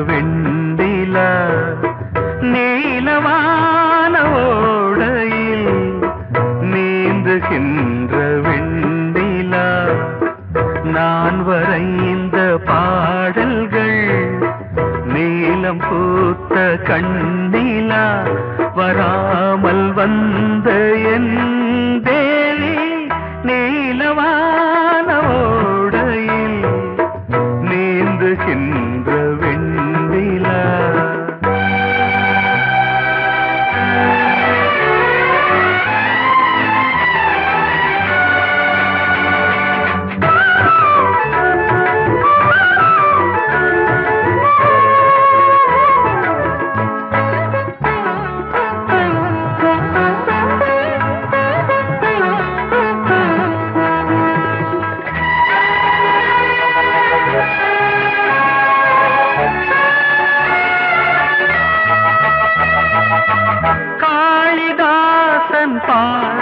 வெண்டிலா நீலவான ஓடையில் நீந்துகின்ற வெண்டிலா நான் வரைந்த பாடல்கள் நீலம் பூத்த கண்ணிலா வராமல் வந்த என் தேவி நீலவான ஓடையில் நீந்துகின்ற வெண்டிலா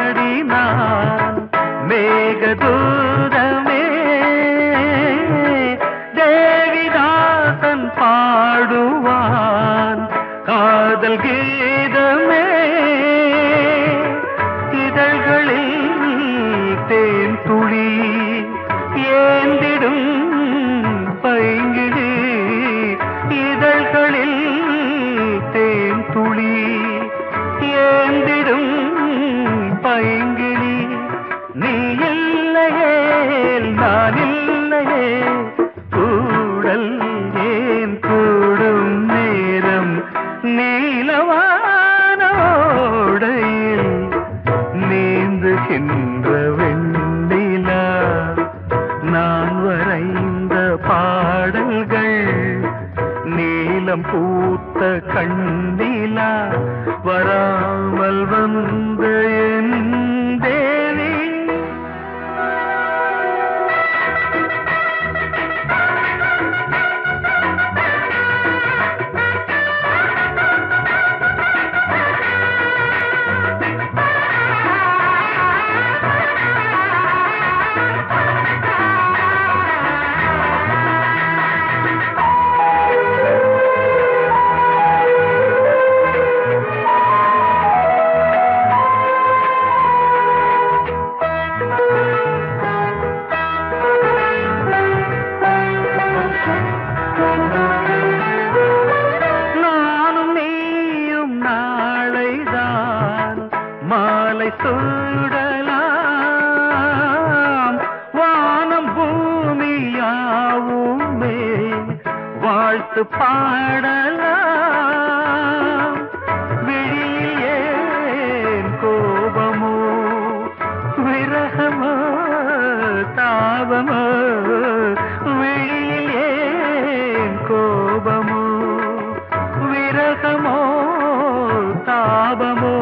பாடினான் மேகதூதமே தேவிதாசன் பாடுவான் காதல் கீதமே இதழ்களில் தேன் துளி ஏந்திடும் பைங்கிழி இதழ்களில் தேன் துளி ஏந்திடும் பைங்கிளி நீ இல்லையே நான் இல்லையே கூடல் ஏன் கூடும் நேரம் நீலவானோடையில் நீந்துகின்ற வெண்டிலா நான் வரைந்த பாடல்கள் நீலம் பூத்த கண்ணிலா வராமல் வந்த என் தேவி மாலை சூடலாம் வானம் பூமியாவுமே வாழ்த்து பாடலாம் விழியில் ஏன் கோபமோ விரகமோ தாபமோ விழியில் ஏன் கோபமோ விரகமோ தாபமோ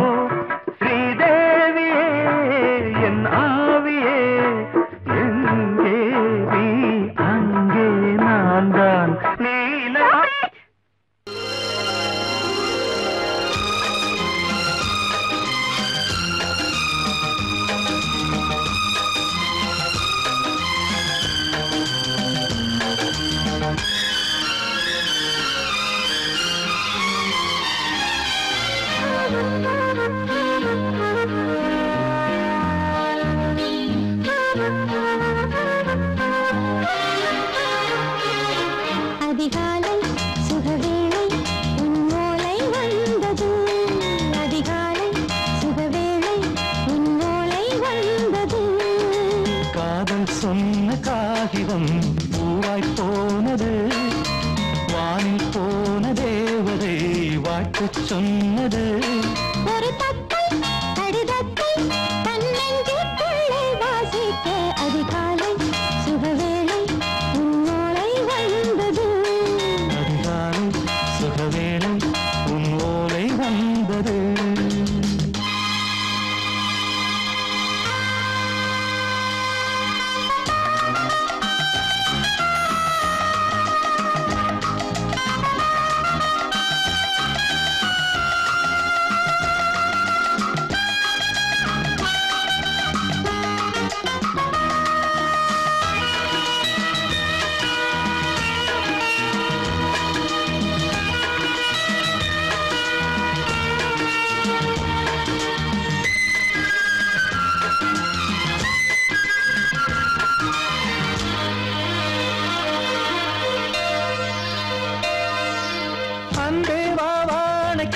அதிகாலை சுகவேளை உன்னோலை வந்தது அதிகாலை சுகவேளை உன்னோலை வந்தது காதல் சொன்ன காகிதம் பூவாய் போனது வானில் போன தேவதை வாழ்த்து சொன்னது ஒரு தத்தை கடிதத்தை தன்னெஞ்சுக்குள்ளே வாசிக்க அதிகாலை சுகவேளை உன்னோலை வந்தது அதிகாலை சுகவேளை உன்னோலை வந்தது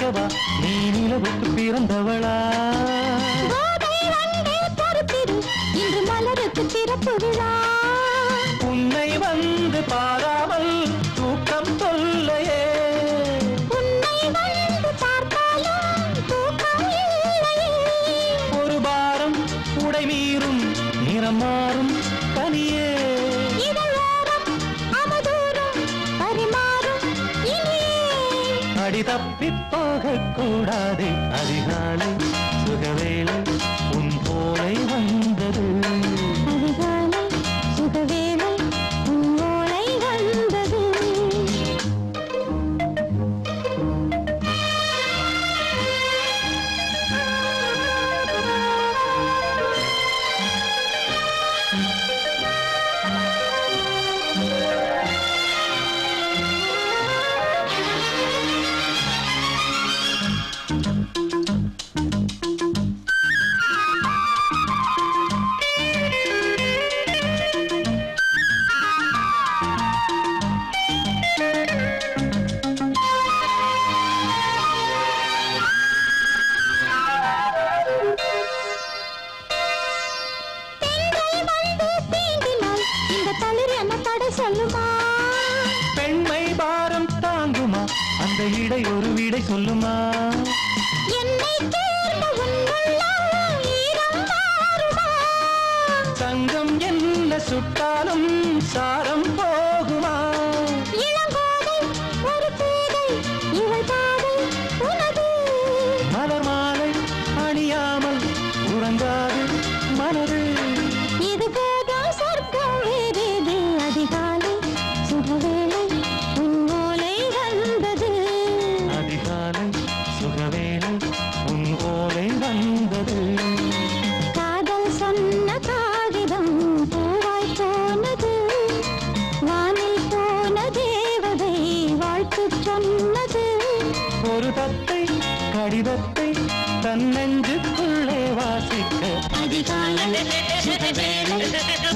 கேட்கவா நீ நிலவுக்கு பிறந்தவளா இன்று மலருக்கு திறப்பு விழா உன்னை வந்து பாராமல் தூக்கம் சொல்லையே உன்னை வந்து பார்த்தாலும் தூக்கம் இல்லையே ஒரு பாரம் உடை மீறும் நிறம் மாறும் தனியே இதழோரம் அவதூறும் பரிமாறும் இனியே அடி தப்பி போகக்கூடாது அதிகாலை சுகவேளை உன் போலை வந்தது அதிகாலை சுகவேளை உன் ஓலை வந்தது பெண்மை பாரம் தாங்குமா அந்த இடை ஒரு விடை சொல்லுமா தங்கம் என்ன சுட்டாலும் சாரம் போகுமா மலர் மாலை அணியாமல் உறங்காது மனது இது போதும் சொர்க்கம் வேறேது அதிகாலை சுகவேளை உன் ஓலை வந்தது அதிகாலை சுகவேளை உன் ஓலை வந்தது காதல் சொன்ன காகிதம் பூவாய் போனது வானில் போன தேவதை வாழ்த்து சொன்னது ஒரு தத்தை கடிதத்தை தன் நெஞ்சுக்குள்ளே வாசிக்க அதிகாலை சுகவேளை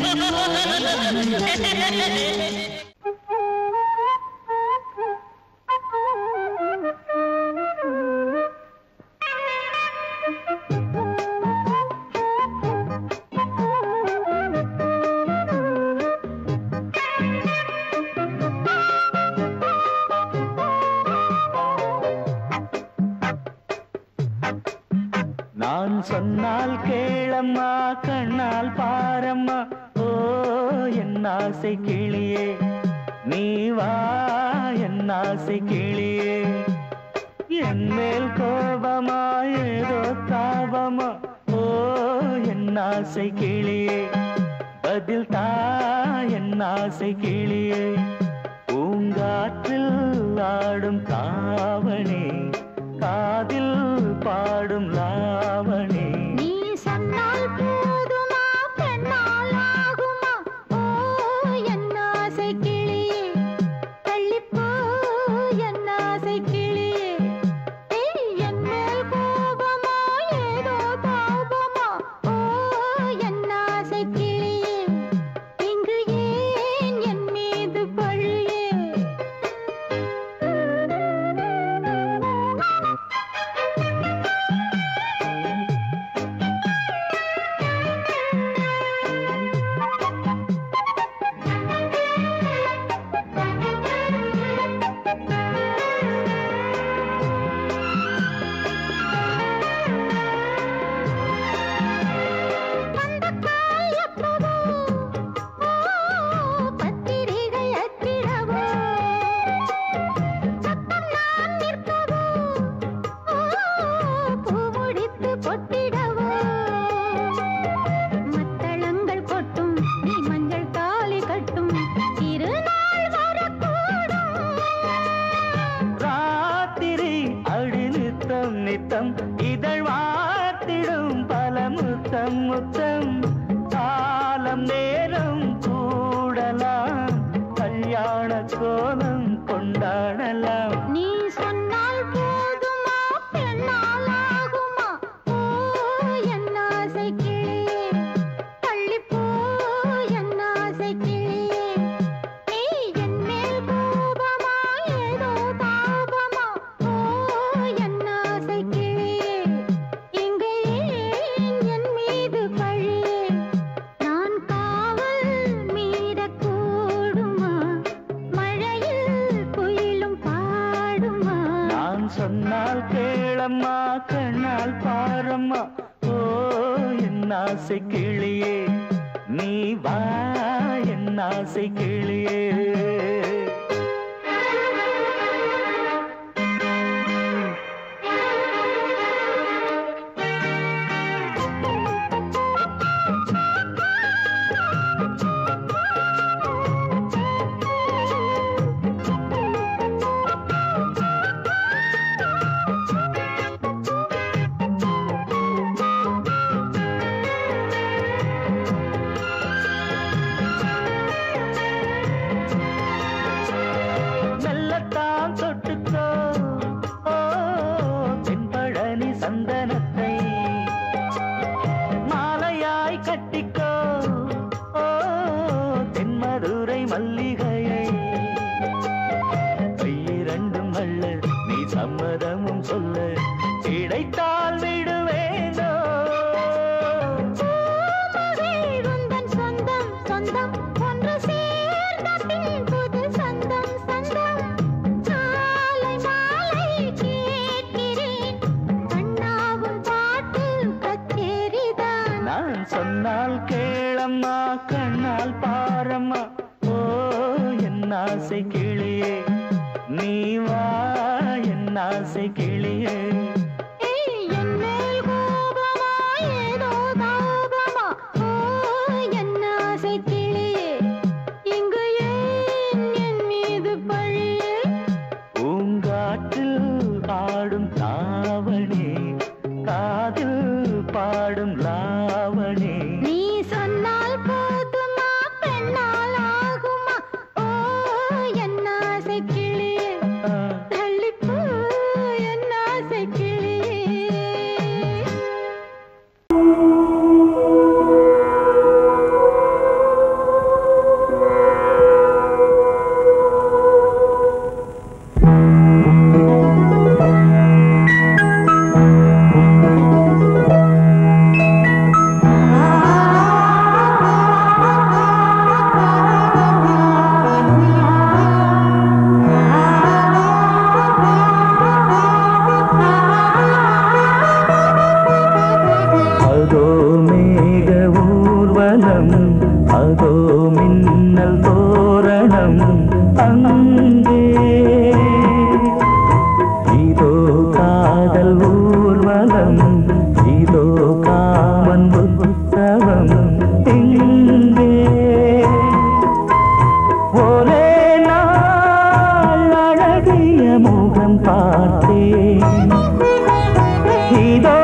உன் ஓலை வந்தது. நான் சொன்னால் கேளம்மா கண்ணால் பாரம்மா ஓ என் ஆசை கிளியே நீ வா என் ஆசை கிளியே என் மேல் கோபமா ஏதோ தாபமா ஓ என் ஆசை கிளியே பதில் தா என் ஆசை கிளியே பூங்காற்றில் ஆடும் தாவணி காதில் பாடும் லாவணி நீ சொன்னால் போதுமா பெண்ணால் ஆகுமா ஓ என் ஆசை கிளியே தள்ளிப்போ என் ஆசை கிளியே என் மேல் கோபமா ஏதோ தாபமா ஓ என் ஆசை கிளியே இங்கு ஏன் என் மீது பழியே நித்தம் இதழ் வாத்திடும் பல முத்தம் முத்தம் காலம் நேரம் கூடலாம் கல்யாண கோலம் கொண்டாடலாம் நீ சொன்னால் போதுமா பெண்ணால் ஆகுமா ஓ என் ஆசை கிளியே தள்ளிப்போ என் ஆசை கிளியே நீ என் மேல் கோபமா ஏதோ தாபமா ஓ என் சொன்னால் கேளம்மா கண்ணால் பாரம்மா ஓ என் ஆசை கிளியே நீ வா என் ஆசை கிளியே சொன்னால் கேளம்மா கண்ணால் பாரம்மா ஓ என் ஆசை கிளியே நீ வா என் ஆசை கிளியே பூங்காற்றில் ஆடும் தாவணி காதில் பாடும் லாவணி நீ சொன்னால் போதுமா பெண்ணால் ஆகுமா ஓ என் ஆசை கிளியே தள்ளிப்போ என் ஆசை கிளியே அதோ மின்னல் தோரணம் அங்கே இதோ காதல் ஊர்வலம் இதோ காமன் உற்சவம் இங்கே ஒரே நாள் அழகிய முகம் பார்த்தேன் இதோ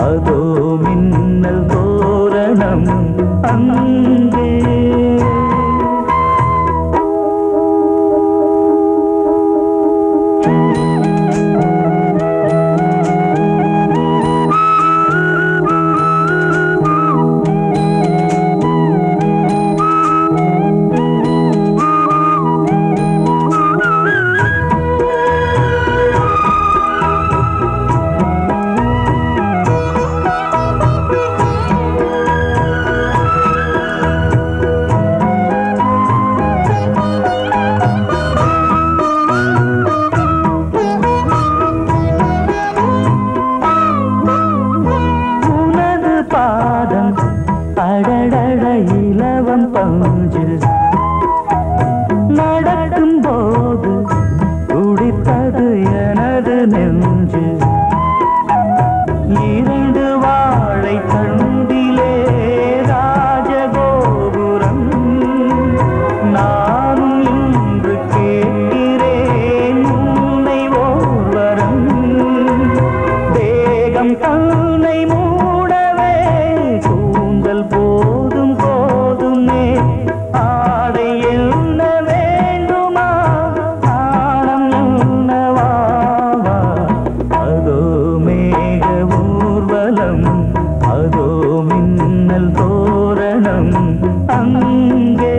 அதோ மின்னல் தோரணம் அங்கே அடடட இலவம் பஞ்சு நடக்கும் போது துடித்தது எனது நெஞ்சு இரண்டு வாழை தண்டிலே ராஜகோபுரம் நானும் இன்று கேட்கிறேன் உன்னை ஓர்வரம் தேகம் தன்னை மூடவே கூந்தல் போதும் போதுமே ஆடை என்ன வேண்டுமா ஆடம் என்னவா அதோ மேக ஊர்வலம் அதோ மின்னல் தோரணம் அங்கே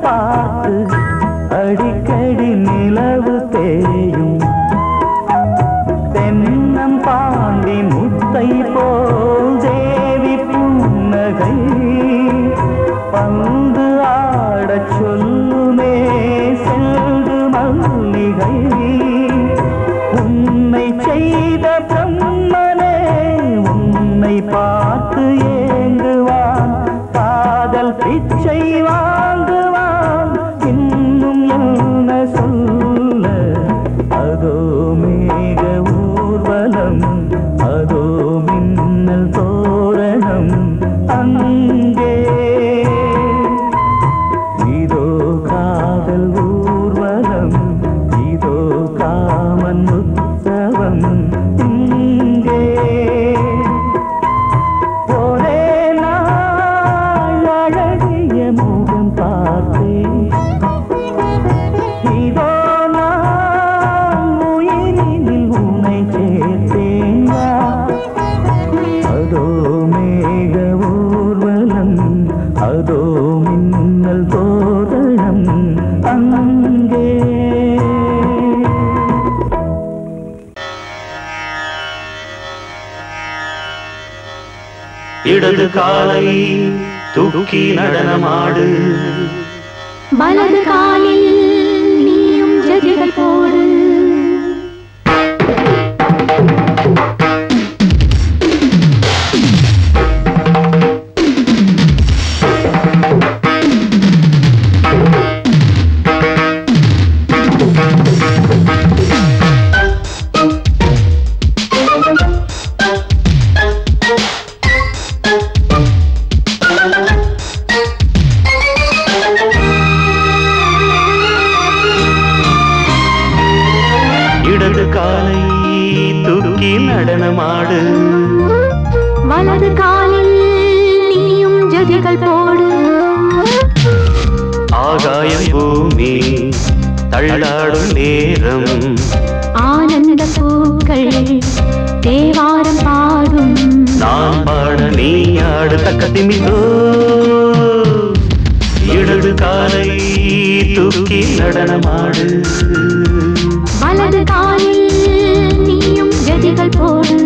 பார்த்து அடிக்கடி நிலவு தேயும் தென்னம் பாண்டி முத்தை போல் தேவி புன்னகை பந்து ஆடச் சொல்லுமே செல்து மல்லிகை உன்னை செய்த பிரம்மனே உன்னை பார்த்து ஏங்குவான் காதல் பிச்சை வாங்குவான் இன்னும் என்ன சொல்ல அதோ மேக ஊர்வலம் அதோ மின்னல் தோரணம் அங்கே இதோ காதல் ஊர்வலம் இதோ காமன் உற்சவம் இங்கே ஒரே நாள் அழகிய முகம் பார்த்தேன் இதோ நான் உயிரினில் உன்னை சேர்த்தேன் அதோ மேக ஊர்வலம் அதோ மின்னல் தோரணம் அங்கே இடது காலை தூக்கி நடனமாடு வலது காலில் நீயும் ஜதிகள் போடு இடது காலை தூக்கி நடனமாடு வலது காலில் நீயும் ஜதிகள் போடு ஆகாயம் பூமி தள்ளாடும் நேரம் ஆனந்த பூக்கள் தேவாரம் பாடும் நான் பாட நீ ஆடு தக்கத்திமிதோ இடது காலை தூக்கி நடனமாடு வலது காலில் நீயும் ஜதிகள் போடு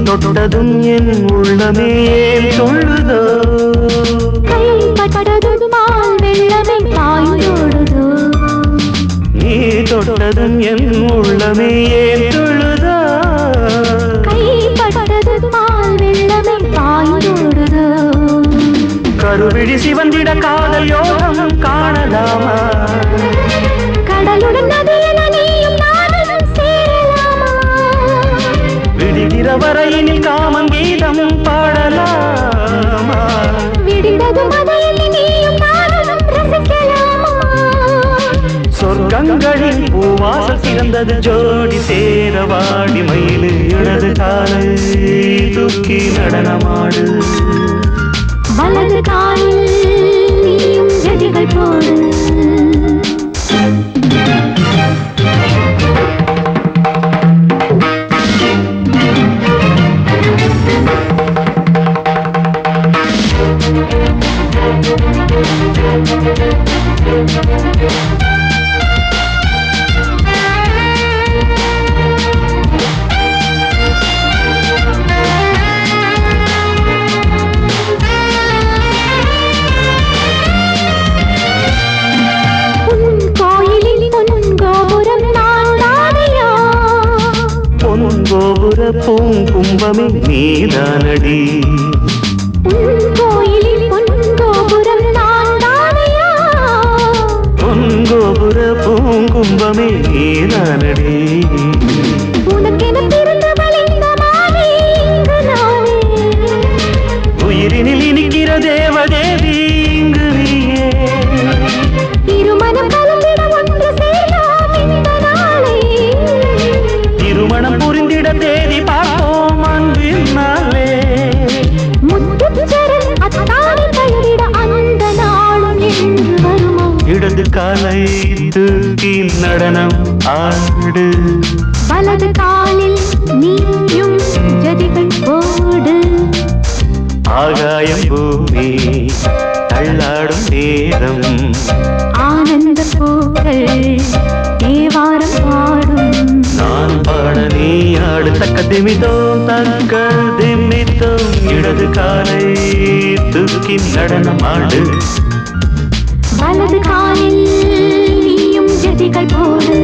தொட்டதும் என் உள்ளமே சொல்லுதோ கைப்பட்டதும் மால் வெள்ளமே பாய்ந்தோடுதோ நீ தொட்டதும் என் உள்ளமே சொல்லுதோ கைப்பட்டதும் மால் வெள்ளமே பாய்ந்தோடுதோ கருவிழி சிவந்திட காதல் யோகம் காணலாமா கடலுடன் நதியில நீயும் நானும் சேரலாமா விடுகிற வரையினில் காமன் கீதம் பாடலாமா விடிந்தது மதையில் நீயும் நானும் ரசிக்கலாமா சொர்க்கங்களின் பூவாசல் சிறந்தது ஜோடி சேரவாடி மயிலு இடது காலை தூக்கி நடனமாடு வலது காலில் நீயும் ஜதிகள் போடு கோபுர பூங்கும்பமே நீதானடி கோயிலில் பொன் காலை தூக்கி நடனம் ஆடு. வலது காலில் நீயும் ஜதிகள் போடு. ஆகாயம் பூமி தள்ளாடும் நேரம். ஆனந்த பூக்கள் தேவாரம் பாடும். நான் பாட நீ ஆடு. தக்க திமிதோம் தக்க திமிதோம். இடது காலை தூக்கி நடனம் ஆடு. வலது காலில் நீயும் ஜதிகள் போடு.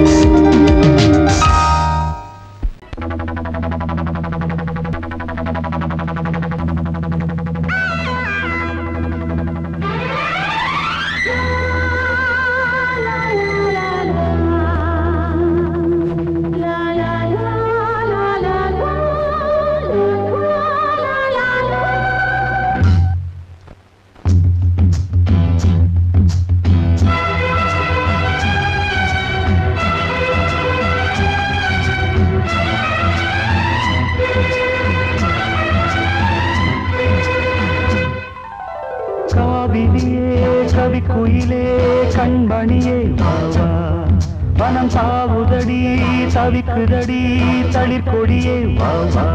கவி குயிலே கண்மணியே வாவா. வனம் தாவுதடி தவிக்குதடி தளிர் கொடியே வாவா.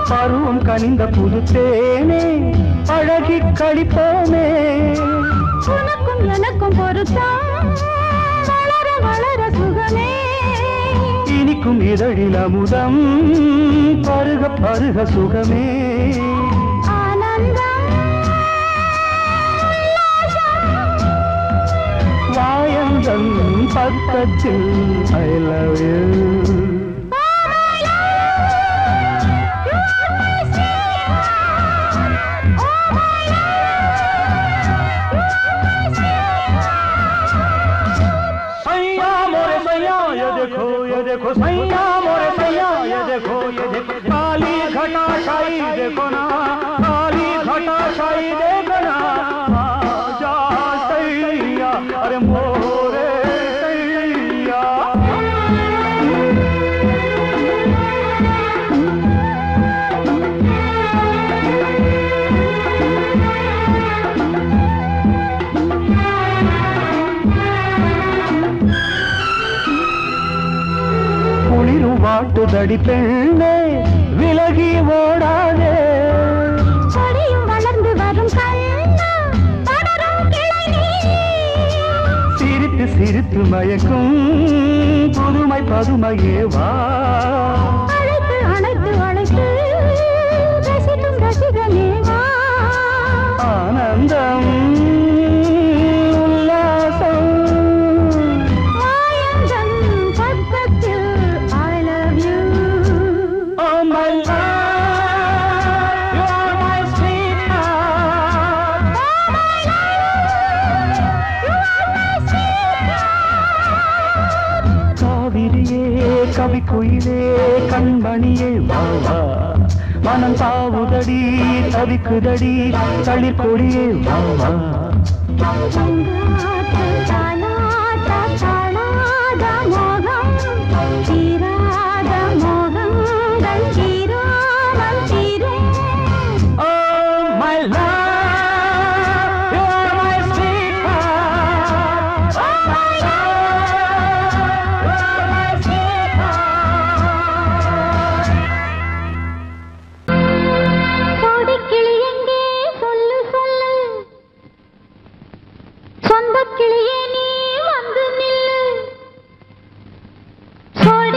பருவம் கனிந்த புது தேனே அழகி கழிப்போமே. உனக்கும் எனக்கும் பொருத்தம் வளர வளர சுகமே. இனிக்கும் இதழில் அமுதம் பருக பருக சுகமே. ஆனந்தம் வாயந்தன் பக்கத்தில் I love you. देखो सैया मोरे सैया ये देखो काली घटा छाई देखो ना. काली घटा छाई देखो ना. जा सैया अरे मोरे सैया. வாட்டுதடி பெண்ணே விலகி ஓடாதே. கொடியும் வளர்ந்து வரும் கண்ணா படரும் கிளை நீ. சிரித்து சிரித்து மயக்கும் புதுமை பதுமையே வா. அழைத்து அழைத்து அழைத்து ரசிக்கும் ரசிகமே வா. ஆனந்தம் உல்லாசம் வாயந்தன் பக்கத்தில் I love you. Oh my love, you are my sweetheart. Oh my love, you are my sweetheart. காவிரியே கவி குயிலே கண்மணியே வாவா. மனம் தாவுதடி தவிக்குதடி தளிர் கொடியே வாவா.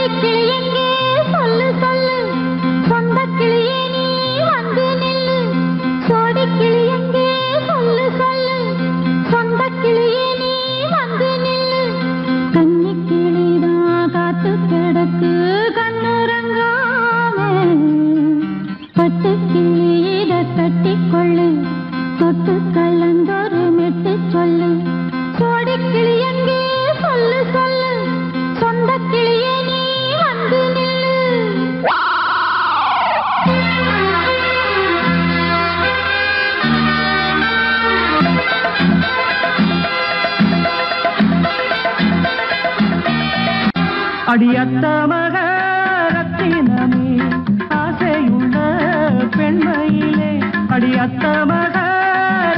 சோடி கிளி எங்கே சொல்லு சொல்லு சொந்த கிளியே நீ வந்து நில்லு சோடி கிளி எங்கே சொல்லு சொல்லு சொந்த கிளியே நீ வந்து நில்லு கன்னி கிளிதான் காத்து கிடக்கு கண்ணுறங்காம பட்டு கிளி இத கட்டிக்கொள்ளு தொட்டு கலந்தொரு மெட்டு சொல்லு சோடி கிளி எங்கே சொல்லு சொல்லு சொந்த கிளியே நீ வந்து நில்லு அடியத்த மக ரத்தினமே ஆசையுள்ள பெண்மையிலே அடியத்த மக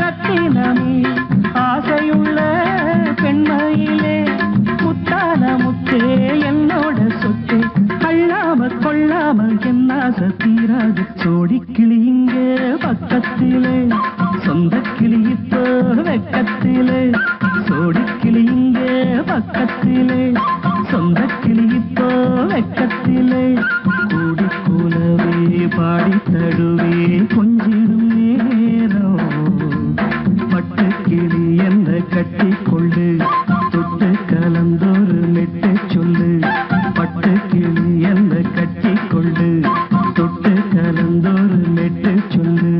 ரத்தினமே ஆசையுள்ள பெண்மையிலே முத்தான முத்தே என்னோட சொத்து அள்ளாம கொள்ளாம என்ன தீராது சோடி கிளி இங்கே பக்கத்திலே சொந்த கிளி இப்போ வெக்கத்திலே சோடி கிளி இங்கே பக்கத்திலே சொந்த கிளி இப்போ வெக்கத்திலே கூடி கூலவே பாடி தடுவே கொஞ்சிடும் நேரம் பட்டு கிளி என்ன கட்டி கொள்ளு தொட்டு கலந்தொரு மெட்டு சொல்லு பட்டு கிளி என்ன கட்டி கொள்ளு தொட்டு கலந்தொரு மெட்டு சொல்லு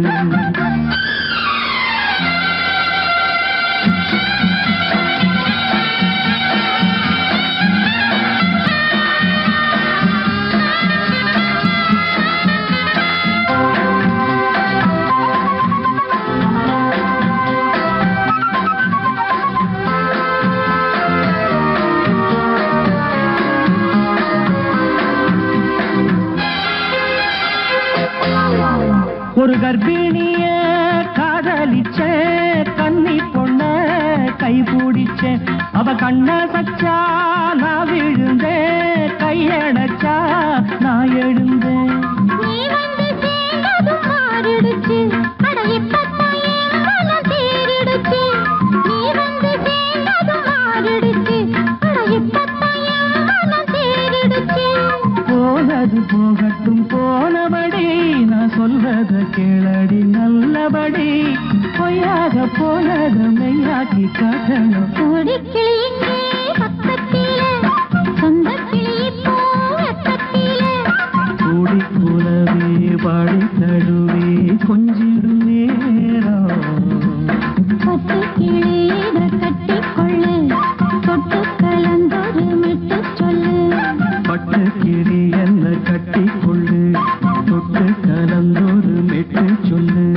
ஒரு கர்ப்பிணிய காதலிச்ச கன்னி பொண்ண கை பிடிச்ச அவ கண்ண சச்சா நான் விழுந்தேன் கையடைச்சா நான் எழுந்தேன் நீ வந்து சேர்ந்ததும் மாறிடுச்சு அட இப்பத்தான் என் மனம் தேறிடுச்சு நீ வந்து சேர்ந்ததும் மாறிடுச்சு அட இப்பத்தான் என் மனம் தேறிடுச்சு போனது போகட்டும் போனபடி நான் சொல்றத கேளடி நல்லபடி பொய்யாக போனது மெய்யாக்கி காட்டணும் சோடி கிளி எங்கே பக்கத்திலே சொந்த கிளி இப்போ வெக்கத்திலே கூடி கூலவே பாடி தடுவே கொஞ்சிடும் நேரம் பட்டு கிளி இத கட்டிக்கொள்ளு தொட்டு கலந்தொரு மெட்டு சொல்லு பட்டு கிளி என்ன கட்டி கொள்ளு தொட்டு கலந்தொரு மெட்டு சொல்லு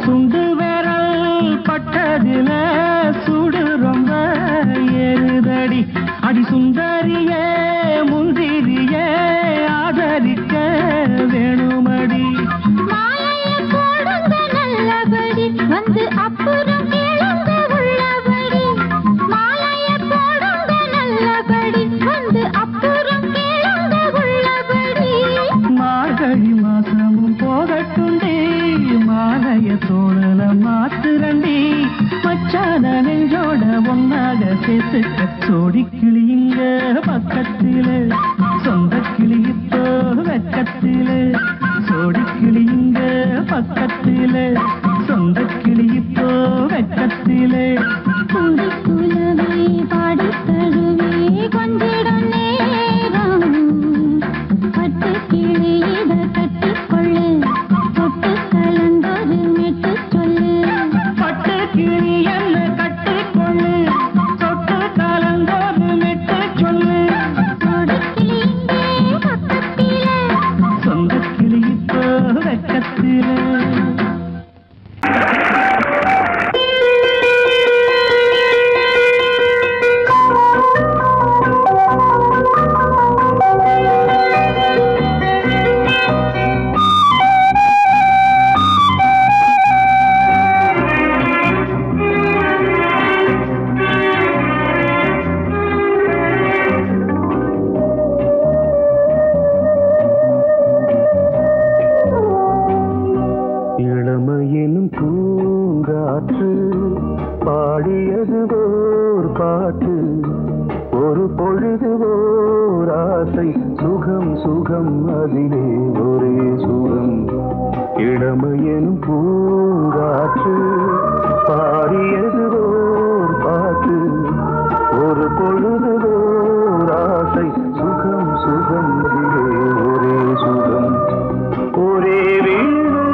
சுண்டு விரல் பட்டதில சுடு ரொம்ப ஏறுதடி அடி சுந்தரியே முந்திரியே ஆதரிக்க வேணுமடி மாலைய போடுங்க நல்லபடி வந்து அப்புறம் கேளுங்க உள்ளபடி மாலைய போடுங்க நல்லபடி வந்து அப்புறம் கேளுங்க உள்ளபடி மார்கழி மாசமும் போகட்டுண்டி மாலைய தோழல மாத்துரண்டி மச்சான நெஞ்சோட ஒன்னாக சேர்த்துக்க சோடி கிளி இங்க பக்கத்திலே சொந்த கிளி இப்போ வெக்கத்திலே சோடி கிளி இங்க பக்கத்திலே சொந்த கிளி இப்போ வெக்கத்திலே குண்டி குலவே பாடி தழுவே கொஞ்சிடும் நேரம் பட்டு கிளி இத கட்டிக்கொள்ளு தொட்டு கலந்தொரு மெட்டு சொல்லு பட்டு கிளி என்ன கட்டி கொள்ளு தொட்டு கலந்தொரு மெட்டு சொல்லு சோடி கிளி இங்கே பக்கத்திலே சொந்த கிளி இப்போ வெக்கத்திலே சுகம் அதிலே ஒரே சுகம் இளமையெனும் பூங்காற்று பாடியது ஓர் பாட்டு ஒரு பொழுதுவோர் ஆசை சுகம் சுகம் அதிலே ஒரே சுகம் ஒரே வீணை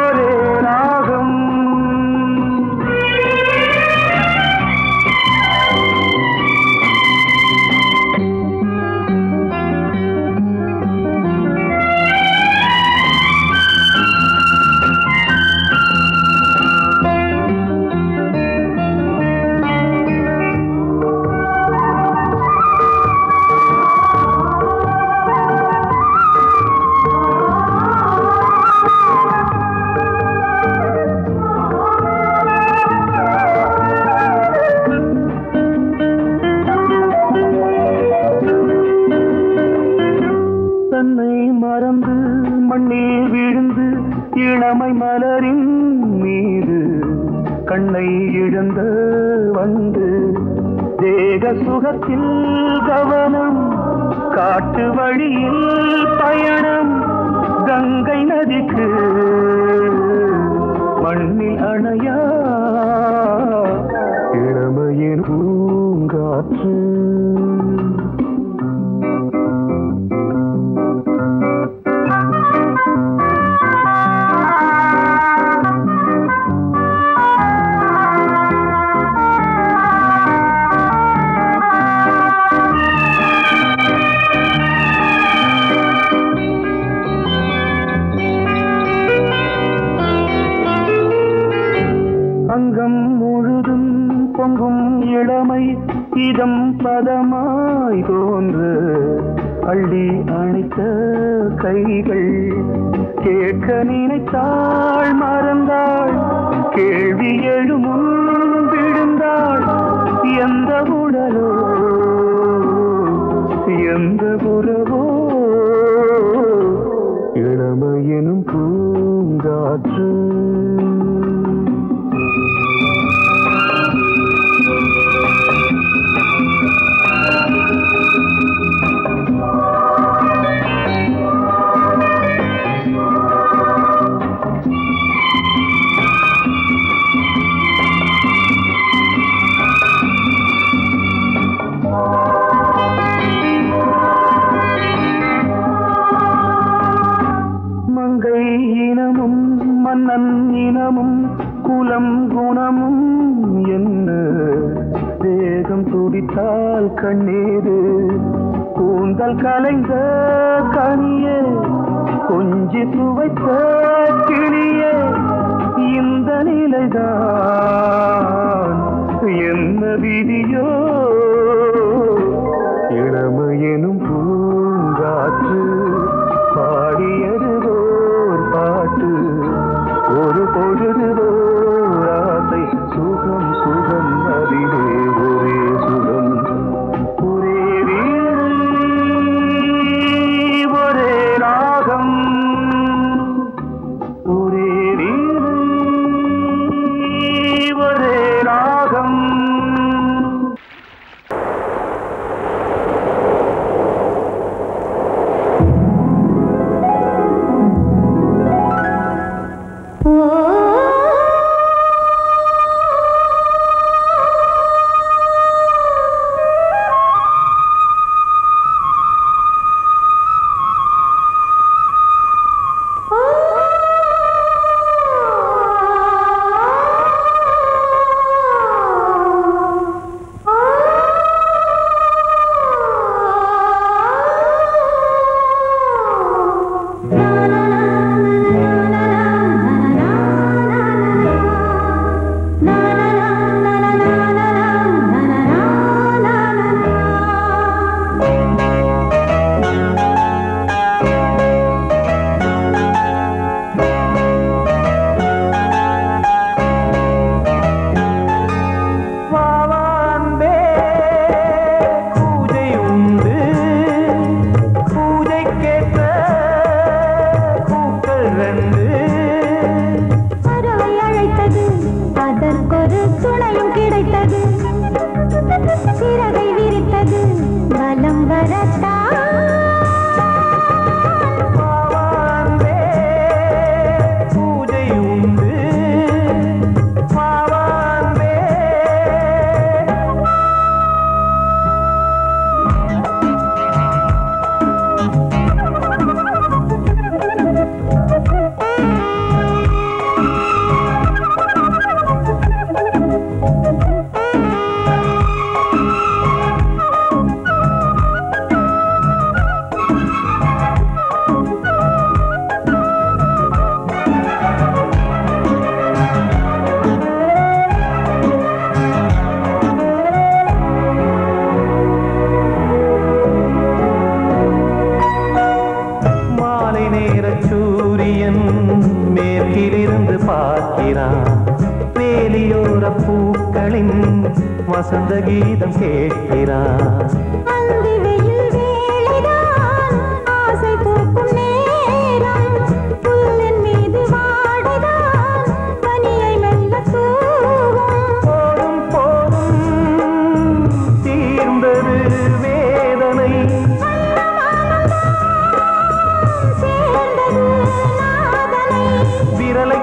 ஒரே ராகம் இளமை மலரின் மீது கண்ணை இழந்த வந்து தேக சுகத்தில் கவனம் காட்டு வழியில் பயணம் கங்கை நதிக்கு மண்ணில் அணையா இளமையின் பூங்காற்று அங்கம் முழுதும் பொங்கும் இளமை இதம் பதமாய் தோன்று அள்ளி அணைத்த கைகள் கேட்க நினைத்தாள் மறந்தாள் கேள்வி எழுமுன் விழுந்தாள் எந்த உடலோ எந்த புறவோ இளமையெனும் பூங்காற்று மங்கை இனமும் மன்னன் இனமும் குலம் குணமும் என்ன தேகம் துடித்தால் கண்ணீரு கூந்தல் கலைந்த கனியே கொஞ்சி துவைத்த கிளியே இந்த நிலைதான் என்ன விதியோ இளமையெனும் பூங்காற்று பாடியது ஓர் பாட்டு ஒரு பொழுதுவோர் ஆசை சுகம் சுகம் அதிலே ஒரே சுகம் ஒரே வீணை ஒரே ராகம் ஒரே வீணை ஒரே ராகம் சூரியன் மேற்கிலிருந்து பார்க்கிறான். வேலியோர பூக்களின் வசந்த கீதம் கேட்கிறான்.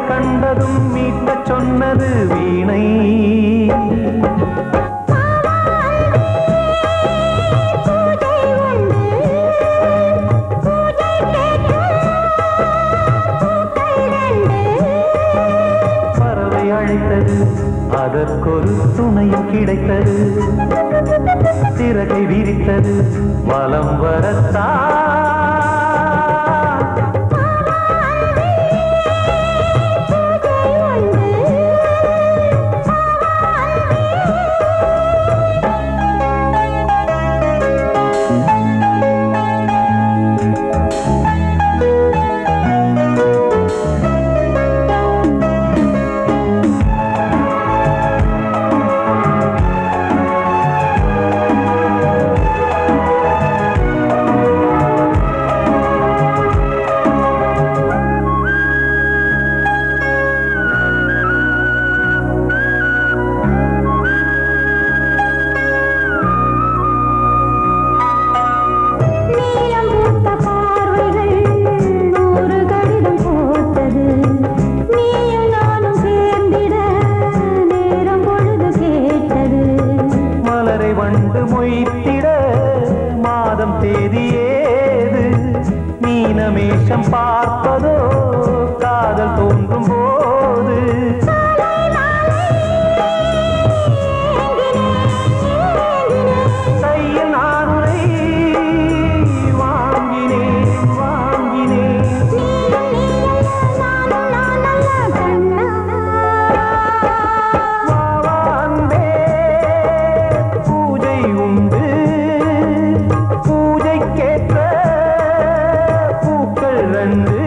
கண்டதும் மீட்ட சொன்னது வீணை. பறவை அழைத்தது, அதற்கொரு துணையும் கிடைத்தது. சிறகை விரித்தது, வலம் வரத்தான். வண்டு மொய்த்திட மாதம் தேதியேது. மீனமேஷம் பார்ப்பதோ காதல் தோன்றும் போது. கையில் நானுரை வாங்கினேன் வாங்கினேன். பூஜைக்கேற்ற பூக்கள் ரெண்டு